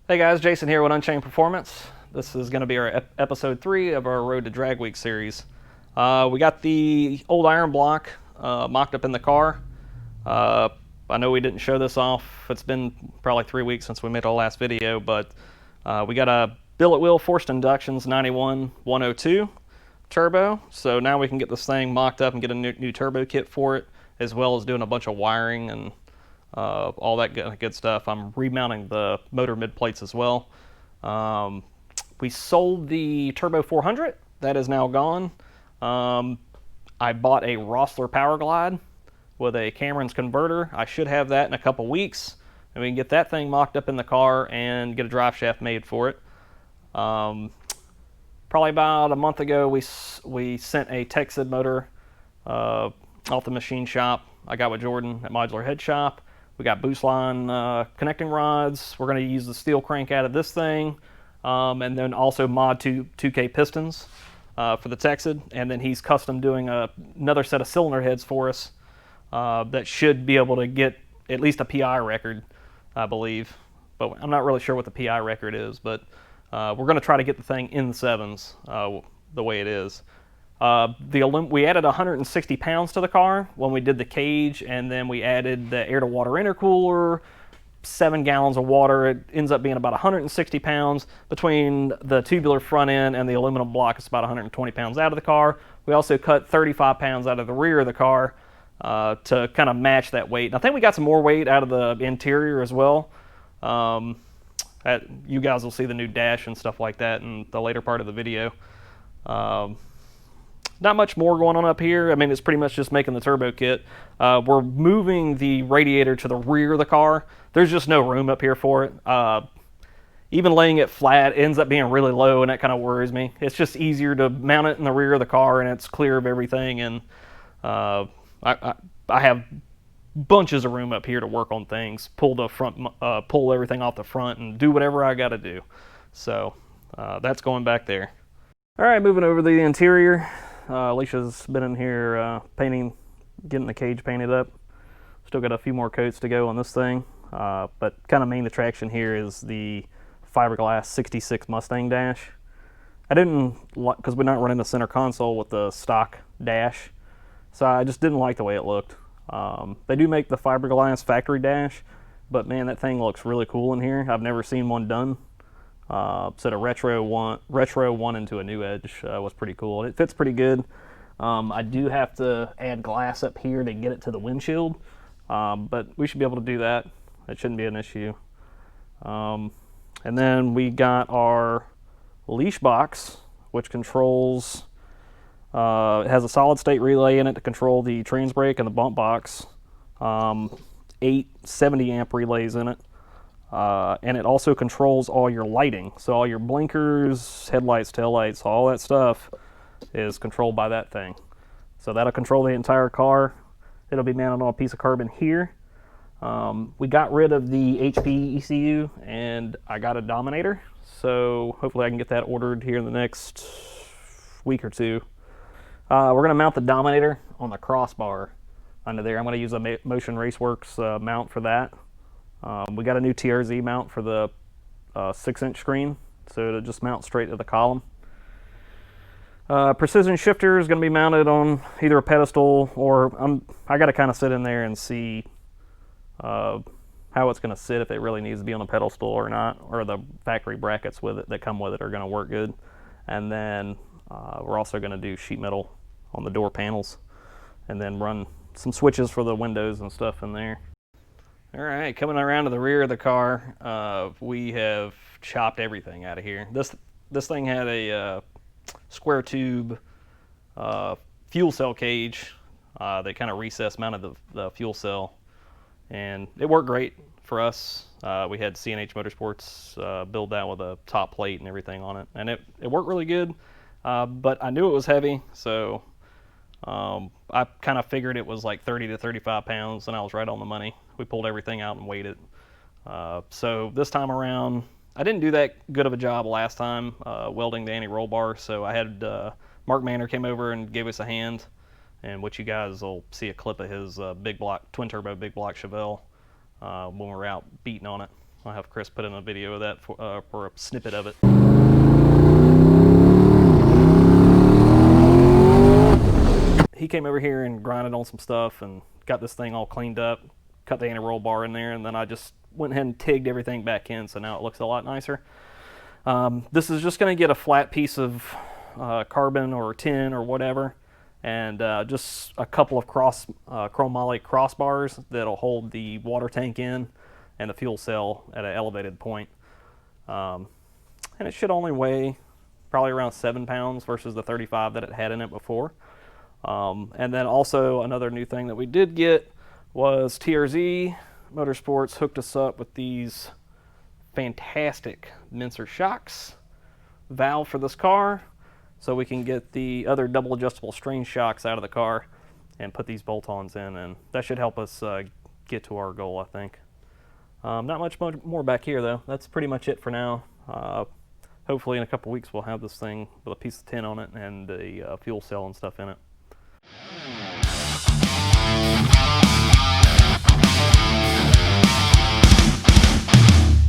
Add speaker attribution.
Speaker 1: Hey guys, Jason here with Unchained Performance. This is going to be our episode 3 of our Road to Dragweek series. We got the old iron block mocked up in the car. I know we didn't show this off. It's been probably 3 weeks since we made our last video, but we got a billet wheel forced inductions 91-102 turbo. So now we can get this thing mocked up and get a new turbo kit for it, as well as doing a bunch of wiring and all that good stuff. I'm remounting the motor mid plates as well. We sold the Turbo 400. That is now gone. I bought a Rossler Power Glide with a Cameron's converter. I should have that in a couple weeks, and we can get that thing mocked up in the car and get a drive shaft made for it. Probably about a month ago, we sent a Texid motor off the machine shop I got with Jordan at Modular Head Shop. We got boost line connecting rods. We're going to use the steel crank out of this thing, and then also mod 2K pistons for the Texid. And then he's custom doing another set of cylinder heads for us that should be able to get at least a PI record, I believe. But I'm not really sure what the PI record is, but we're going to try to get the thing in the 7s the way it is. We added 160 pounds to the car when we did the cage, and then we added the air-to-water intercooler, 7 gallons of water. It ends up being about 160 pounds. Between the tubular front end and the aluminum block, it's about 120 pounds out of the car. We also cut 35 pounds out of the rear of the car to kind of match that weight. And I think we got some more weight out of the interior as well. You guys will see the new dash and stuff like that in the later part of the video. Not much more going on up here. I mean, it's pretty much just making the turbo kit. We're moving the radiator to the rear of the car. There's just no room up here for it. Even laying it flat ends up being really low, and that kind of worries me. It's just easier to mount it in the rear of the car, and it's clear of everything. And I have bunches of room up here to work on things, pull everything off the front, and do whatever I got to do. So that's going back there. All right, moving over to the interior. Alicia's been in here painting, getting the cage painted up. Still got a few more coats to go on this thing, but kind of main attraction here is the fiberglass 66 Mustang dash. I didn't like, because we're not running the center console with the stock dash, so I just didn't like the way it looked. They do make the fiberglass factory dash, but man, that thing looks really cool in here. I've never seen one done. So the retro one into a new edge was pretty cool. It fits pretty good. I do have to add glass up here to get it to the windshield, but we should be able to do that. It shouldn't be an issue. And then we got our leash box, which controls, it has a solid state relay in it to control the trans brake and the bump box. 8 70 amp relays in it. And it also controls all your lighting. So all your blinkers, headlights, taillights, all that stuff is controlled by that thing. So that'll control the entire car. It'll be mounted on a piece of carbon here. We got rid of the HP ECU, and I got a Dominator. So hopefully I can get that ordered here in the next week or two. We're going to mount the Dominator on the crossbar under there. I'm going to use a Motion Raceworks mount for that. We got a new TRZ mount for the 6-inch screen, so it'll just mount straight to the column. Precision shifter is going to be mounted on either a pedestal, or I got to kind of sit in there and see how it's going to sit, if it really needs to be on a pedestal or not, or the factory brackets with it that come with it are going to work good. And then we're also going to do sheet metal on the door panels, and then run some switches for the windows and stuff in there. All right, coming around to the rear of the car, we have chopped everything out of here. This thing had a square tube fuel cell cage that kind of recessed mounted the fuel cell, and it worked great for us. We had C&H Motorsports build that with a top plate and everything on it, and it worked really good, but I knew it was heavy, so I kind of figured it was like 30 to 35 pounds, and I was right on the money. We pulled everything out and weighed it. So this time around, I didn't do that good of a job last time welding the anti-roll bar, so I had Mark Manor came over and gave us a hand, and which you guys will see a clip of his big block, twin turbo big block Chevelle when we're out beating on it. I'll have Chris put in a video of that for a snippet of it. He came over here and grinded on some stuff and got this thing all cleaned up, cut the anti-roll bar in there, and then I just went ahead and tigged everything back in, so now it looks a lot nicer. This is just going to get a flat piece of carbon or tin or whatever, and just a couple of chromoly crossbars that'll hold the water tank in and the fuel cell at an elevated point. And it should only weigh probably around 7 pounds versus the 35 that it had in it before. And then also another new thing that we did get was TRZ Motorsports hooked us up with these fantastic Mincer shocks valve for this car, so we can get the other double adjustable string shocks out of the car and put these bolt-ons in, and that should help us get to our goal, I think. Not much more back here though. That's pretty much it for now. Hopefully in a couple weeks we'll have this thing with a piece of tin on it and the fuel cell and stuff in it.